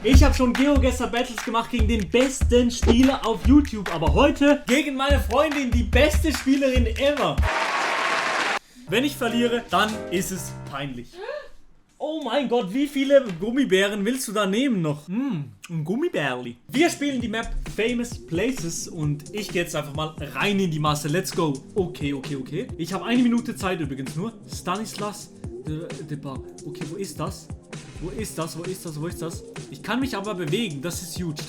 Ich habe schon GeoGuessr Battles gemacht gegen den besten Spieler auf YouTube, aber heute gegen meine Freundin, die beste Spielerin ever. Wenn ich verliere, dann ist es peinlich. Oh mein Gott, wie viele Gummibären willst du da nehmen noch? Ein Gummibärli. Wir spielen die Map Famous Places und ich gehe jetzt einfach mal rein in die Masse. Let's go. Okay. Ich habe 1 Minute Zeit übrigens nur. Stanislas Debar. Okay, wo ist das? Wo ist das? Ich kann mich aber bewegen. Das ist huge.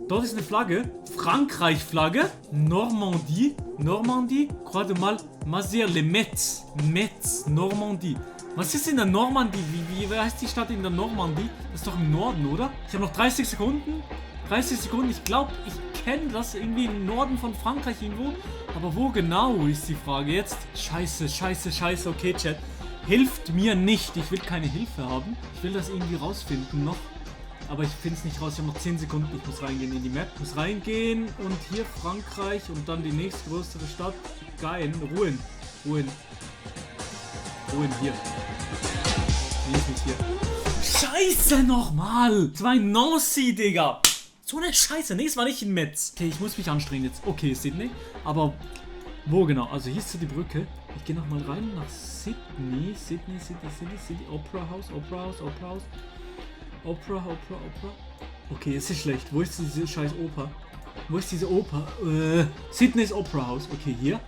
Dort ist eine Flagge. Frankreich-Flagge. Normandie. Croix de Mal. Mazères-les-Metz. Metz. Normandie. Was ist in der Normandie? Wie heißt die Stadt in der Normandie? Das ist doch im Norden, oder? Ich habe noch 30 Sekunden. Ich glaube, ich kenne das irgendwie im Norden von Frankreich irgendwo. Aber wo genau ist die Frage jetzt? Scheiße. Okay, Chat. Hilft mir nicht. Ich will keine Hilfe haben. Ich will das irgendwie rausfinden noch. Aber ich finde es nicht raus. Ich habe noch 10 Sekunden. Ich muss reingehen in die Map. Ich muss reingehen und hier Frankreich und dann die nächstgrößere Stadt. Geil. Rouen hier. Nee, ist nicht hier. Scheiße nochmal. Das war ein Nancy, Digga. So eine Scheiße. Nee, es war nicht in Metz. Okay, ich muss mich anstrengen jetzt. Okay, Sydney. Aber wo genau? Also hier ist so die Brücke. Ich gehe nochmal rein nach Sydney. Sydney. Opera House. Opera. Okay, es ist schlecht. Wo ist diese scheiß Oper? Sydney's Opera House. Okay, hier.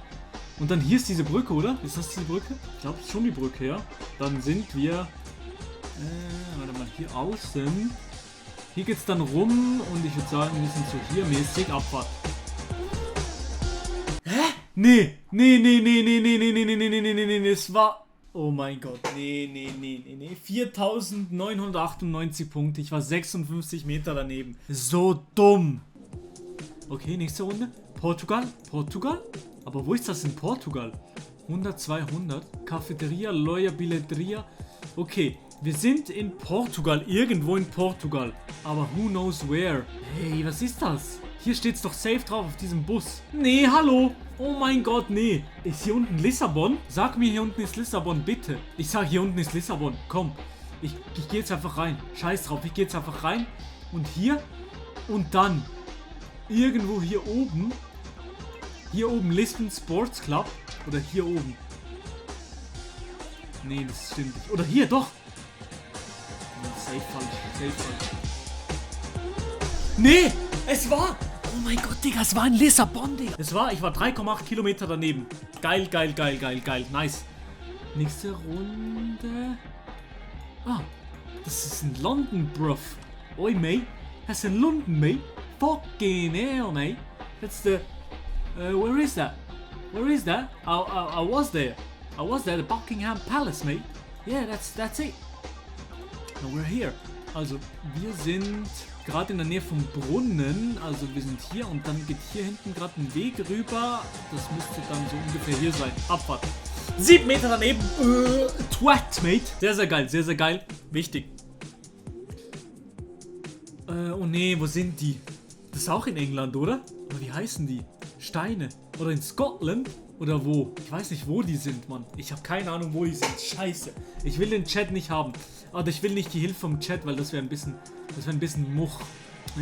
Und dann hier ist diese Brücke, oder? Ist das diese Brücke? Ich glaube, es ist schon die Brücke, ja. Dann sind wir... warte mal, hier außen. Hier geht's dann rum und ich würde sagen, wir sind so hier mäßig. Abfahrt. Hä? Nee. Es war... Oh mein Gott. Nee. 4.998 Punkte. Ich war 56 Meter daneben. So dumm. Okay, nächste Runde. Portugal. Aber wo ist das in Portugal? 100, 200. Cafeteria, Loja, Billetteria. Okay, wir sind in Portugal. Irgendwo in Portugal. Aber who knows where? Hey, was ist das? Hier steht's doch safe drauf auf diesem Bus. Nee, hallo. Oh mein Gott, nee. Ist hier unten Lissabon? Sag mir, hier unten ist Lissabon, bitte. Ich sag, hier unten ist Lissabon. Komm, ich gehe jetzt einfach rein. Scheiß drauf, ich gehe jetzt einfach rein. Und hier. Und dann. Irgendwo hier oben. Hier oben Lisbon Sports Club. Oder hier oben. Nee, das stimmt nicht. Oder hier, doch. Safe falsch. Nee, es war... Oh mein Gott, Digga, es war in Lissabon, Digga. Ich war 3,8 Kilometer daneben. Geil. Nice. Nächste Runde. Ah, das ist in London, bruv. Oi, mate. Das ist in London, mate. Fucking hell, mate. That's the... where is that? I was there. The Buckingham Palace, mate. Yeah, that's it. Now we're here. Also, wir sind gerade in der Nähe vom Brunnen. Also, wir sind hier und dann geht hier hinten gerade ein Weg rüber. Das müsste dann so ungefähr hier sein. Abfahrt. 7 Meter daneben. Twat, mate. Sehr geil. Wichtig. Oh nee, wo sind die? Das ist auch in England, oder? Aber wie heißen die? Steine. Oder in Scotland? Oder wo? Ich weiß nicht, wo die sind, Mann. Ich habe keine Ahnung, wo die sind. Scheiße. Ich will den Chat nicht haben. Aber ich will nicht die Hilfe vom Chat, weil das wäre ein bisschen Much.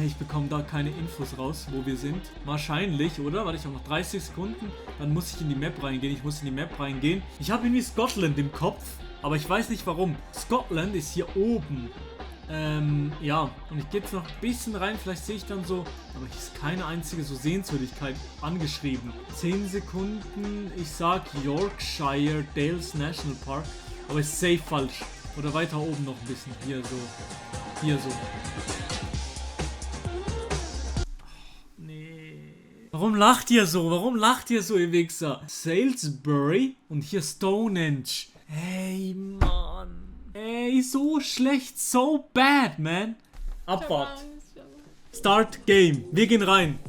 Ich bekomme da keine Infos raus, wo wir sind. Wahrscheinlich, oder? Warte, ich habe noch 30 Sekunden. Dann muss ich in die Map reingehen. Ich habe irgendwie Scotland im Kopf. Aber ich weiß nicht warum. Scotland ist hier oben. Ja, und ich gehe jetzt noch ein bisschen rein, vielleicht sehe ich dann so, aber hier ist keine einzige so Sehenswürdigkeit angeschrieben. 10 Sekunden, ich sag Yorkshire Dales National Park, aber ist safe falsch. Oder weiter oben noch ein bisschen, hier so. Nee. Warum lacht ihr so, ihr Wichser? Salisbury und hier Stonehenge. Hey, Mann. Ey, so schlecht, so bad, man. Abfahrt. Start Game. Wir gehen rein.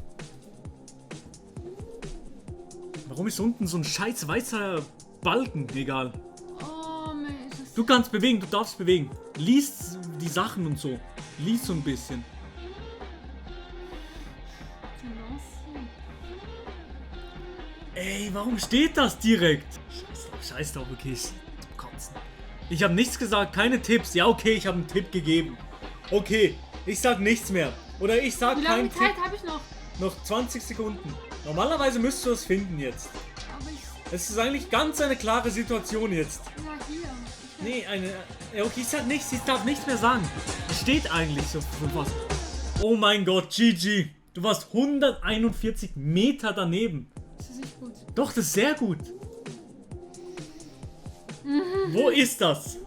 Warum ist unten so ein scheiß weißer Balken? Egal. Oh, Mensch. Du kannst bewegen, du darfst bewegen. Lies die Sachen und so. Lies so ein bisschen. Ey, warum steht das direkt? Scheiß drauf, okay. Ich habe nichts gesagt, keine Tipps. Ja, okay, ich habe einen Tipp gegeben. Okay, ich sag nichts mehr. Oder ich sag Wie lange keinen Zeit Tipp. habe ich noch? Noch 20 Sekunden. Normalerweise müsstest du es finden jetzt. Aber ich... Es ist eigentlich ganz eine klare Situation jetzt. Ja, hier. Nee, eine... Okay, ich sag nichts. Ich darf nichts mehr sagen. Es steht eigentlich so was. Oh mein Gott, GG. Du warst 141 Meter daneben. Das ist nicht gut. Doch, das ist sehr gut. Wo ist das?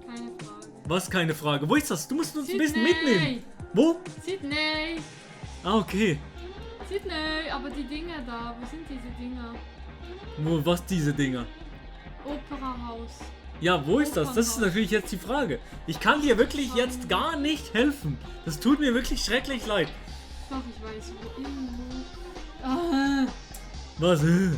Keine Frage. Was, keine Frage. Wo ist das? Du musst uns ein bisschen Sydney. mitnehmen. Wo? Sydney. Ah, okay. Sydney, aber die Dinger da, wo sind diese Dinger? Wo, was diese Dinger? Operahaus. Ja, wo ist das? Das ist natürlich jetzt die Frage. Ich kann dir wirklich jetzt gar nicht helfen. Das tut mir wirklich schrecklich leid. Doch, ich weiß wo. Irgendwo. Ah, Was? hier.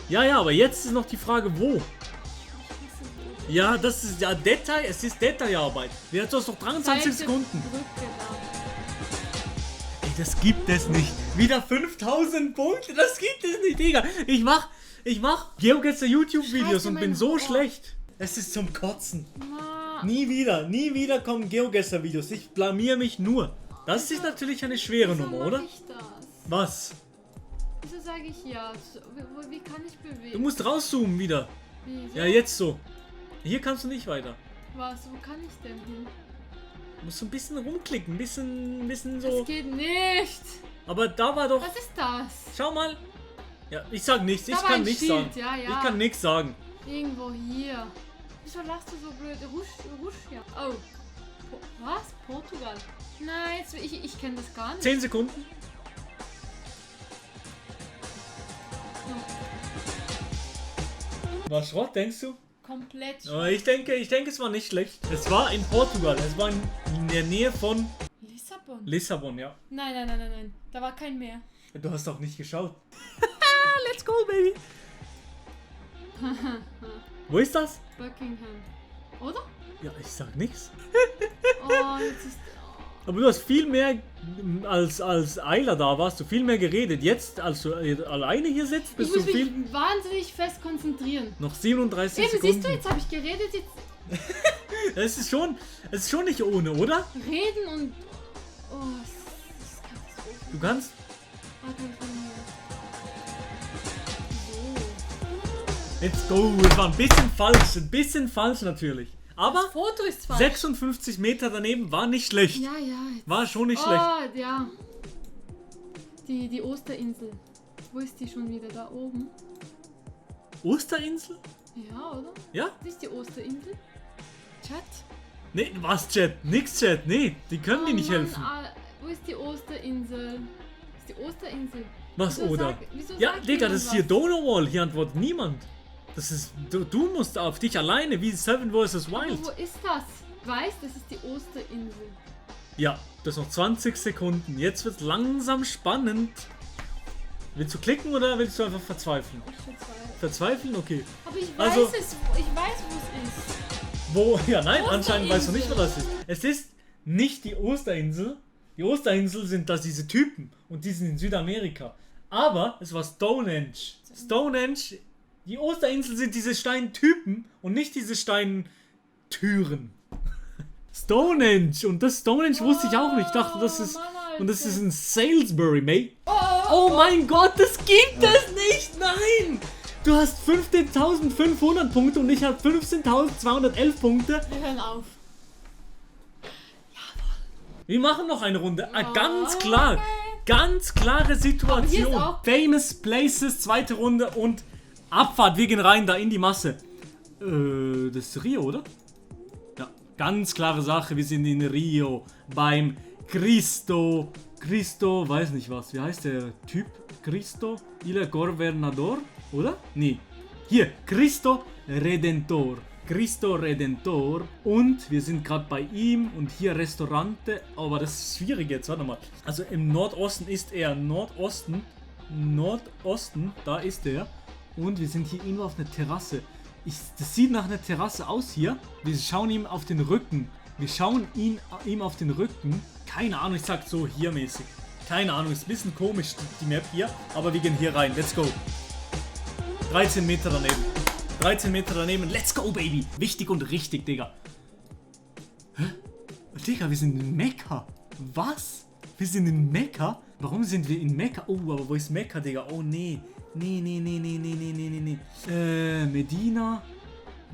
Ja, aber jetzt ist noch die Frage, wo? Ich hasse so. Ja, das ist ja Detail, es ist Detailarbeit. Wir haben doch 23 Seite Sekunden. Brücke da. Ey, das gibt es nicht. Wieder 5000 Punkte, das gibt es nicht, Digga. Ich mach GeoGuessr YouTube-Videos Scheiße, und mein bin so Ohr. schlecht. Es ist zum Kotzen. Na, Nie wieder kommen GeoGuessr-Videos. Ich blamier mich nur. Das ist natürlich eine schwere wieso Nummer, mach oder? ich das? Was? Wieso sage ich ja? Wie kann ich bewegen? Du musst rauszoomen wieder. Wieso? Ja, jetzt so. Hier kannst du nicht weiter. Was? Wo kann ich denn hin? Du musst so ein bisschen rumklicken, ein bisschen Das so. geht nicht. Aber da war doch. Was ist das? Schau mal. Ja, ich sag nichts. Ich Da war kann ein nichts Schild, sagen. ja, ja. Ich kann nichts sagen. Irgendwo hier. Wieso lachst du so blöd? Russia. Oh. Was? Portugal? Nein, jetzt, ich kenne das gar nicht. 10 Sekunden. War Schrott, denkst du? Komplett. Oh, ich denke, es war nicht schlecht. Es war in Portugal. Es war in der Nähe von Lissabon? Lissabon, ja. Nein. Da war kein Meer. Du hast auch nicht geschaut. Let's go, baby. Wo ist das? Buckingham. Oder? Ja, ich sag nichts. Oh, jetzt ist... Aber du hast viel mehr, als Ayla da warst, du viel mehr geredet. Jetzt, als du alleine hier sitzt, Ich bist muss du mich viel... wahnsinnig fest konzentrieren. Noch 37 Eben, Sekunden. siehst du, jetzt habe ich geredet, jetzt Es ist schon nicht ohne, oder? reden und... Oh, das ist Katastrophe. Du kannst... Ah, kann ich nicht mehr. Let's go. Es war ein bisschen falsch natürlich. Aber Das Foto ist falsch. 56 Meter daneben war nicht schlecht. Ja, jetzt. War schon nicht schlecht. Oh, ja. Die Osterinsel. Wo ist die schon wieder? Da oben? Osterinsel? Ja, oder? Ja? Das ist die Osterinsel. Chat? Nee, was, Chat? Nix, Chat. Nee, die können dir nicht Mann, helfen. Wo ist die Osterinsel? Ist die Osterinsel? Was, Wieso oder? wieso Ja, sagt Digga, jemand das ist hier was? Donowall. Hier antwortet niemand. Das ist... Du musst auf dich alleine, wie Seven vs. Aber Wild. wo ist das? Ich weiß, das ist die Osterinsel. Ja, das noch 20 Sekunden. Jetzt wird's langsam spannend. Willst du klicken oder willst du einfach verzweifeln? Ich verzweifle. Verzweifeln? Okay. Aber ich Also- weiß es. Ich weiß, wo es ist. Wo? Ja, nein, anscheinend weißt du nicht, wo Osterinsel. das ist. Es ist nicht die Osterinsel. Die Osterinsel sind das diese Typen und die sind in Südamerika. Aber es war Stonehenge. Stonehenge, die Osterinsel sind diese Steintypen und nicht diese Steintüren. Stonehenge und das Stonehenge wusste ich auch nicht. Ich dachte, das ist Mann, und das Alter. ist in Salisbury, mate. Oh, Oh mein Gott, das gibt es nicht! Nein! Du hast 15.500 Punkte und ich habe 15.211 Punkte. wir hören auf. Wir machen noch eine Runde. Ja. Ganz klar. Ganz klare Aber hier Situation. ist auch- Famous Places, zweite Runde und Abfahrt. Wir gehen rein da in die Masse. Das ist Rio, oder? Ja, ganz klare Sache. Wir sind in Rio beim Cristo, weiß nicht was. Wie heißt der Typ? Cristo il Governador, oder? Nee. Hier, Cristo Redentor. Und wir sind gerade bei ihm und hier Restaurante, aber das ist schwierig jetzt, warte mal. Also im Nordosten ist er, Nordosten, da ist er und wir sind hier irgendwo auf einer Terrasse. Das sieht nach einer Terrasse aus hier. Wir schauen ihm auf den Rücken. Ihm auf den Rücken. Keine Ahnung, ich sag so hier mäßig. Keine Ahnung, ist ein bisschen komisch die Map hier, aber wir gehen hier rein. Let's go. 13 Meter daneben. 13 Meter daneben. Let's go, Baby. Wichtig und richtig, Digga. Hä? Digga, wir sind in Mekka. Was? Wir sind in Mekka? Warum sind wir in Mekka? Oh, aber wo ist Mekka, Digga? Oh, nee. Nee. Medina,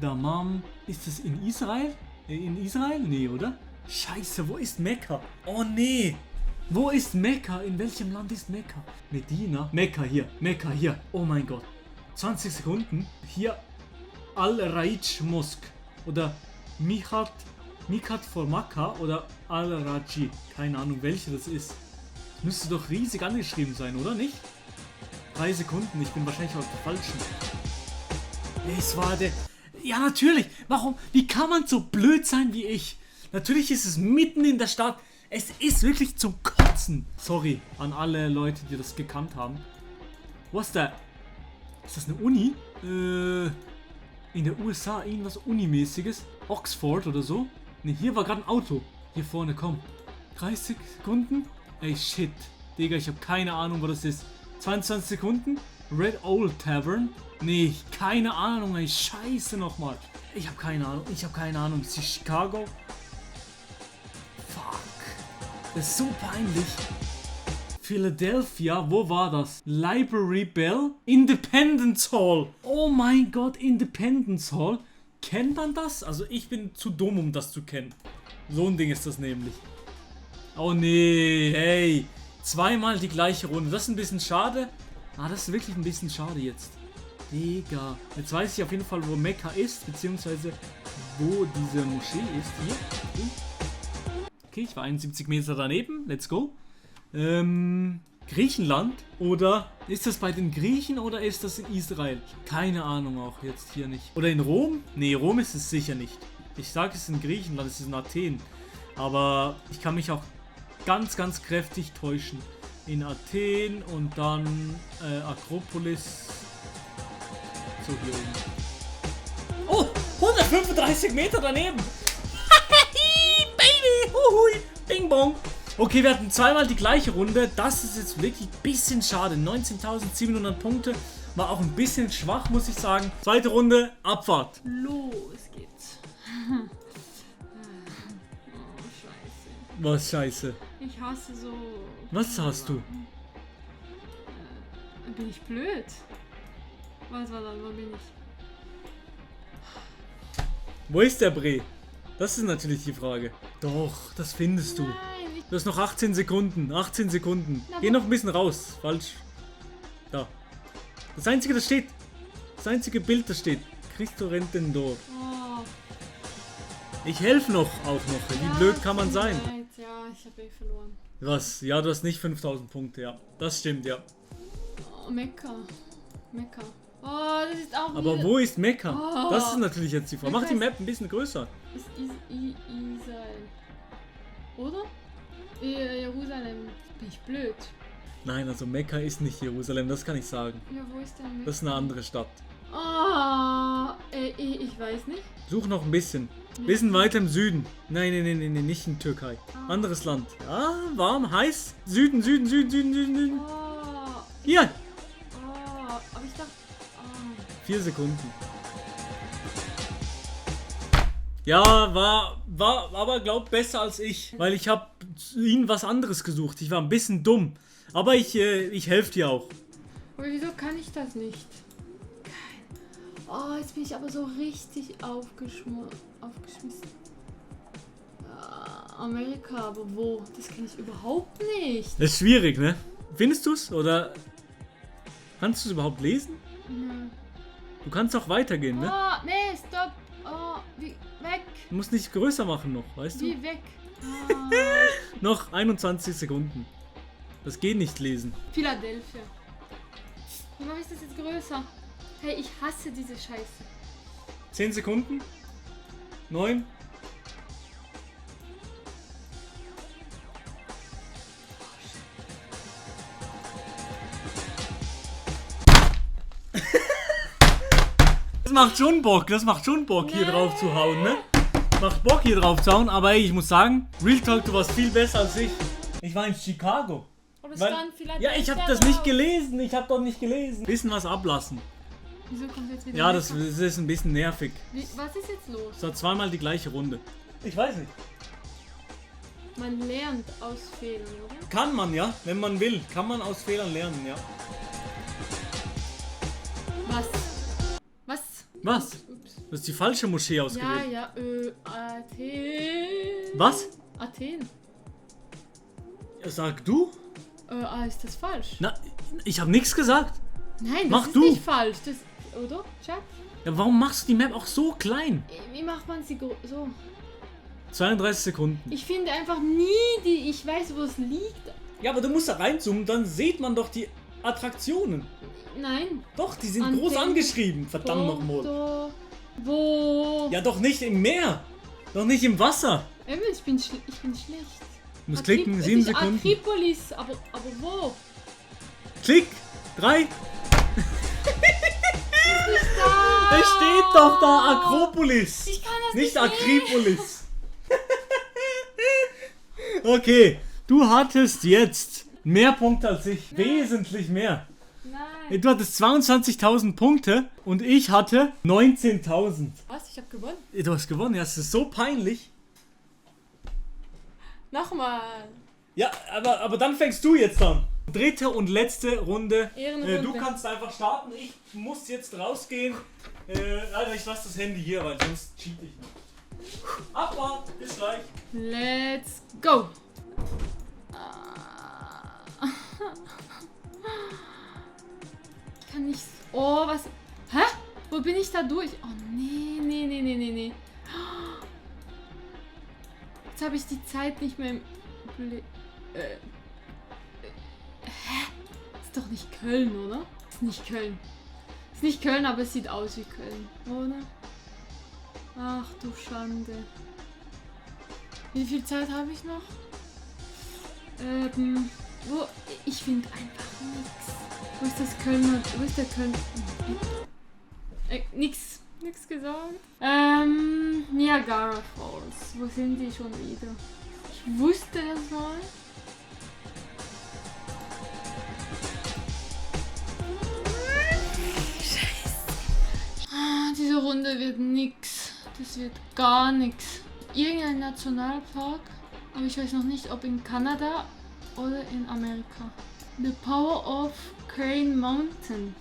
Dammam. Ist das in Israel? In Israel? Nee, oder? Scheiße, wo ist Mekka? Oh, nee. Wo ist Mekka? In welchem Land ist Mekka? Medina? Mekka hier. Oh mein Gott. 20 Sekunden. Hier Al-Raij Mosque. Oder Mikat vor Makkah oder Al-Raji. Keine Ahnung, welche das ist. Müsste doch riesig angeschrieben sein, oder nicht? 3 Sekunden. Ich bin wahrscheinlich auf der falschen. Es war der... Ja, natürlich. Warum? Wie kann man so blöd sein wie ich? Natürlich ist es mitten in der Stadt. Es ist wirklich zum Kotzen. Sorry an alle Leute, die das gekannt haben. Was ist da? Ist das eine Uni? In der USA irgendwas Unimäßiges. Oxford oder so. Ne, hier war gerade ein Auto. Hier vorne, komm. 30 Sekunden? Ey, shit. Digga, ich habe keine Ahnung, wo das ist. 22 Sekunden? Red Owl Tavern? Nee, keine Ahnung, ey. Scheiße nochmal. Ich habe keine Ahnung. Ist die Chicago? Fuck. Das ist so peinlich. Philadelphia, wo war das? Library Bell? Independence Hall. Oh mein Gott, Independence Hall. Kennt man das? Also ich bin zu dumm, um das zu kennen. So ein Ding ist das nämlich. Oh nee, hey. Zweimal die gleiche Runde. Das ist ein bisschen schade. Das ist wirklich ein bisschen schade jetzt. Digga. Jetzt weiß ich auf jeden Fall, wo Mekka ist, beziehungsweise wo diese Moschee ist. Hier. Okay, ich war 71 Meter daneben. Let's go. Griechenland? Oder ist das bei den Griechen oder ist das in Israel? Keine Ahnung auch jetzt hier nicht. Oder in Rom? Nee, Rom ist es sicher nicht. Ich sage es ist in Griechenland, es ist in Athen. Aber ich kann mich auch ganz kräftig täuschen. In Athen und dann Akropolis. So, hier oben. Oh, 135 Meter daneben. Baby, huhui, bing bong. Okay, wir hatten zweimal die gleiche Runde. Das ist jetzt wirklich ein bisschen schade. 19.700 Punkte. War auch ein bisschen schwach, muss ich sagen. Zweite Runde, Abfahrt. Los geht's. Oh, scheiße. Was scheiße? Ich hasse so... Was hast du? Bin ich blöd? Was war das? Wo bin ich? Wo ist der Bre? Das ist natürlich die Frage. Doch, das findest du. Nein, Du hast noch 18 Sekunden. 18 Sekunden. Na, Geh noch ein bisschen raus. Falsch. Da. Das einzige, das steht. Das einzige Bild, das steht. Cristo Rentendor. Oh. Ich helfe noch auch noch. Wie blöd kann man sein? Ja, ich habe verloren. Was? Ja, du hast nicht 5000 Punkte, ja. Das stimmt, ja. Oh, Mekka. Oh, das ist auch Aber wieder... wo ist Mekka? Oh. Das ist natürlich jetzt die Frage. Mach die Map ein bisschen größer. Das ist Israel. Oder? Jerusalem. Bin ich blöd? Nein, also Mekka ist nicht Jerusalem, das kann ich sagen. Ja, wo ist denn Mekka? Das ist eine andere Stadt. Ich weiß nicht. Such noch ein bisschen. Bisschen weiter im Süden. Nein, nicht in Türkei. Anderes Land. Ja, warm, heiß. Süden. Oh, Hier. aber ich dachte... 4 Sekunden. Ja, war aber glaub besser als ich. Weil ich habe ihnen was anderes gesucht. Ich war ein bisschen dumm. Aber ich helfe dir auch. Aber wieso kann ich das nicht? Oh, jetzt bin ich aber so richtig aufgeschmissen. Amerika, aber wo? Das kann ich überhaupt nicht. Das ist schwierig, ne? Findest du es? Oder kannst du es überhaupt lesen? Nö. Du kannst auch weitergehen, ne? Oh, nee, stopp. Oh, wie weg. Du musst nicht größer machen noch, weißt du? Wie weg. Noch 21 Sekunden. Das geht nicht lesen. Philadelphia. Wie mache ich das jetzt größer? Hey, ich hasse diese Scheiße. 10 Sekunden. 9. Das macht schon Bock hier drauf zu hauen, ne? Macht Bock hier drauf zu hauen, aber ey, ich muss sagen, Real Talk, du warst viel besser als ich. Ich war in Chicago. Oder stand Philadelphia? Ja, ich habe das nicht gelesen. Ich habe doch nicht gelesen. Bisschen was ablassen. Wieso kommt jetzt wieder? Ja, das ist ein bisschen nervig. Was ist jetzt los? Es war zweimal die gleiche Runde. Ich weiß nicht. Man lernt aus Fehlern, oder? Kann man, ja, wenn man will. Kann man aus Fehlern lernen, ja. Was? Was? Was? Ups. Du hast die falsche Moschee ausgewählt. Ja, Athen. Was? Athen. Ja, sag du? Ist das falsch? Na, ich habe nichts gesagt. Nein, das Mach ist du. nicht falsch. Das, oder? Chat? Ja, warum machst du die Map auch so klein? Wie macht man sie so? 32 Sekunden. Ich finde einfach nie ich weiß, wo es liegt. Ja, aber du musst da reinzoomen, dann sieht man doch die Attraktionen. Nein. Doch, die sind An groß den angeschrieben, verdammt nochmal. Porto. Wo? Ja, doch nicht im Meer. Doch nicht im Wasser. Eben, ich bin schlecht. Du musst klicken, 7 Sekunden. Akropolis, aber wo? Klick, 3. Da. Es steht doch da Akropolis. Ich kann das Nicht nicht Akripolis. Okay, du hattest jetzt mehr Punkte als ich. Wesentlich mehr. Nein. Du hattest 22.000 Punkte und ich hatte 19.000. Was? Ich hab gewonnen. Du hast gewonnen, ja, es ist so peinlich. Nochmal. Ja, aber dann fängst du jetzt an. Dritte und letzte Runde. Ehrenrunde. Du kannst einfach starten. Ich muss jetzt rausgehen. Leider, ich lasse das Handy hier, weil sonst cheat ich nicht. Abfahrt, bis gleich. Let's go. Ich kann nicht. Oh, was? Hä? Wo bin ich da durch? Oh, nee. Jetzt habe ich die Zeit nicht mehr im Hä? Ist doch nicht Köln, oder? Ist nicht Köln. Ist nicht Köln, aber es sieht aus wie Köln, oder? Ach du Schande. Wie viel Zeit habe ich noch? Ich finde einfach nichts. Wo ist das Köln? Wo ist der Köln? Nix gesagt. Niagara Falls. Wo sind die schon wieder? Ich wusste das mal. Diese Runde wird nix. Das wird gar nix. Irgendein Nationalpark, aber ich weiß noch nicht, ob in Kanada oder in Amerika. The Power of Crane Mountain.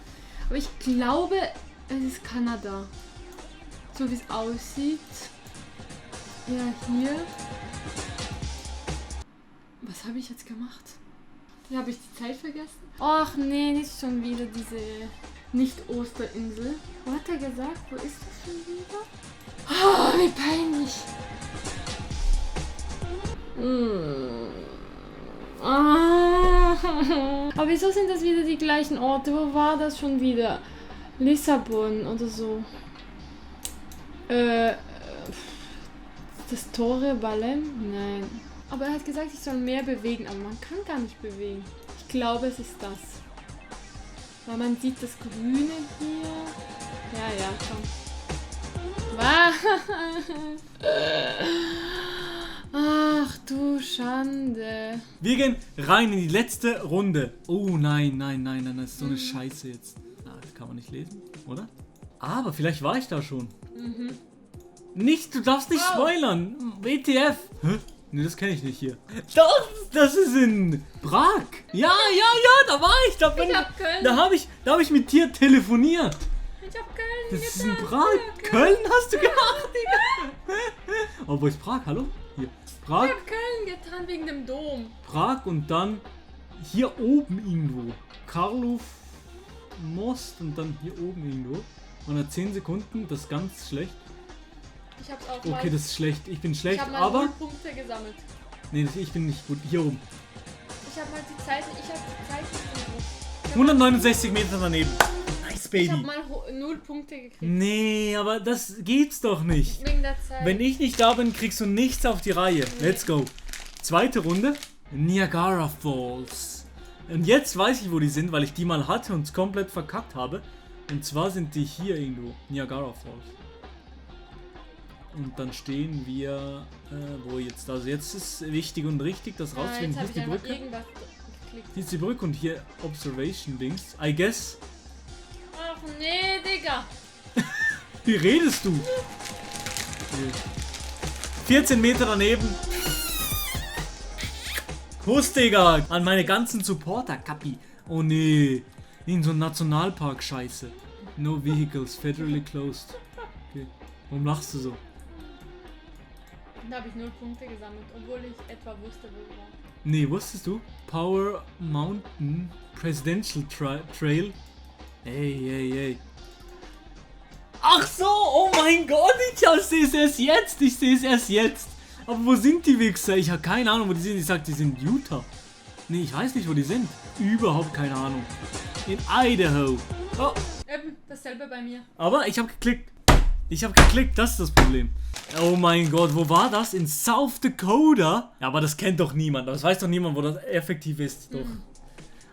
Aber ich glaube, es ist Kanada. So wie es aussieht. Ja, hier. Was habe ich jetzt gemacht? Habe ich die Zeit vergessen? Ach nee, nicht schon wieder diese Nicht-Osterinsel. Was hat er gesagt? Wo ist das schon wieder? Oh, wie peinlich. Aber wieso sind das wieder die gleichen Orte? Wo war das schon wieder? Lissabon oder so. Das Torre Ballen? Nein. Aber er hat gesagt, ich soll mehr bewegen, aber man kann gar nicht bewegen. Ich glaube, es ist das. Weil man sieht das Grüne hier. Ja, komm. Ach du Schande. Wir gehen rein in die letzte Runde. Oh nein, das ist so eine Scheiße jetzt. Das kann man nicht lesen, oder? Aber vielleicht war ich da schon. Nicht, du darfst nicht spoilern. WTF. Hä? Ne, das kenne ich nicht hier. Doch, das ist in Prag. Ja, da war ich. Da habe ich mit dir telefoniert. Ich hab Köln Das ist in Prag. Köln hast du gemacht, Digga. Oh, wo ist Prag? Hallo? Hier. Prag. Ich hab Köln getan wegen dem Dom. Prag und dann hier oben irgendwo. Karlov Most und dann hier oben irgendwo. Und nach 10 Sekunden, das ist ganz schlecht. Ich hab's auch Okay, das ist schlecht. Ich bin schlecht, ich hab mal aber... 0 Punkte gesammelt. Nee, ich bin nicht gut. Hier oben. Ich hab mal die Zeit nicht im Griff. 169 Meter daneben. Nice, Ich hab Baby. mal 0 Punkte gekriegt. Nee, aber das gibt's doch nicht. Wegen der Zeit. Wenn ich nicht da bin, kriegst du nichts auf die Reihe. Let's go. Zweite Runde. Niagara Falls. Und jetzt weiß ich, wo die sind, weil ich die mal hatte und es komplett verkackt habe. Und zwar sind die hier irgendwo. Niagara Falls. Und dann stehen wir, wo jetzt? Also jetzt ist wichtig und richtig, das rauszufinden. Hier ist die Brücke. Irgendwas geklickt. Hier ist die Brücke und hier Observation Dings. I guess. Ach nee, Digga. Wie redest du? 14 Meter daneben. Kuss, Digga. An meine ganzen Supporter, Kapi. Oh nee. In so einem Nationalpark, scheiße. No vehicles, federally closed. Okay. Warum lachst du so? Da habe ich 0 Punkte gesammelt, obwohl ich etwa wusste, wo ich war. Nee, wusstest du? Power Mountain Presidential Trail. Ey. Ach so, oh mein Gott, ich sehe es erst jetzt. Aber wo sind die Wichser? Ich habe keine Ahnung, wo die sind. Ich sag, die sind in Utah. Nee, ich weiß nicht, wo die sind. Überhaupt keine Ahnung. In Idaho. Oh. Eben, dasselbe bei mir. Aber ich habe geklickt. Das ist das Problem. Oh mein Gott, wo war das? In South Dakota? Ja, aber das kennt doch niemand. Das weiß doch niemand, wo das effektiv ist. Doch.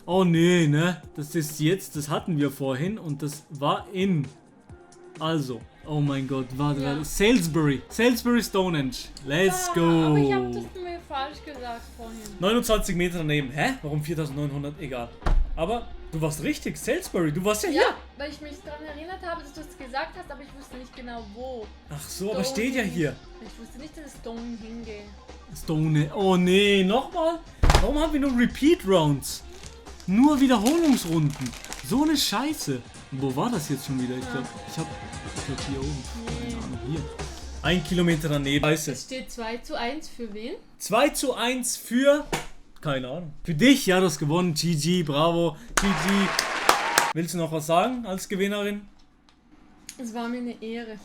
Oh nee, ne? Das ist jetzt, das hatten wir vorhin und das war in... Also, oh mein Gott, warte. Salisbury Stonehenge. Let's go. Aber ich habe das mir falsch gesagt vorhin. 29 Meter daneben. Hä? Warum 4900? Egal. Aber du warst richtig, Salisbury. Du warst ja hier. Ja, weil ich mich daran erinnert habe, dass du es gesagt hast, aber ich wusste nicht genau wo. Ach so, aber steht ja hier. Ich wusste nicht, dass es Stone hingeht. Stone. Oh nee, nochmal? Warum haben wir nur Repeat Rounds? Nur Wiederholungsrunden. So eine Scheiße. Wo war das jetzt schon wieder? Ich glaube hier oben. Nee. Keine Ahnung, hier. 1 Kilometer daneben. Scheiße. Es steht 2:1 für wen? 2:1 für... Keine Ahnung. Für dich, ja, du hast gewonnen. GG, bravo. GG. Willst du noch was sagen als Gewinnerin? Es war mir eine Ehre.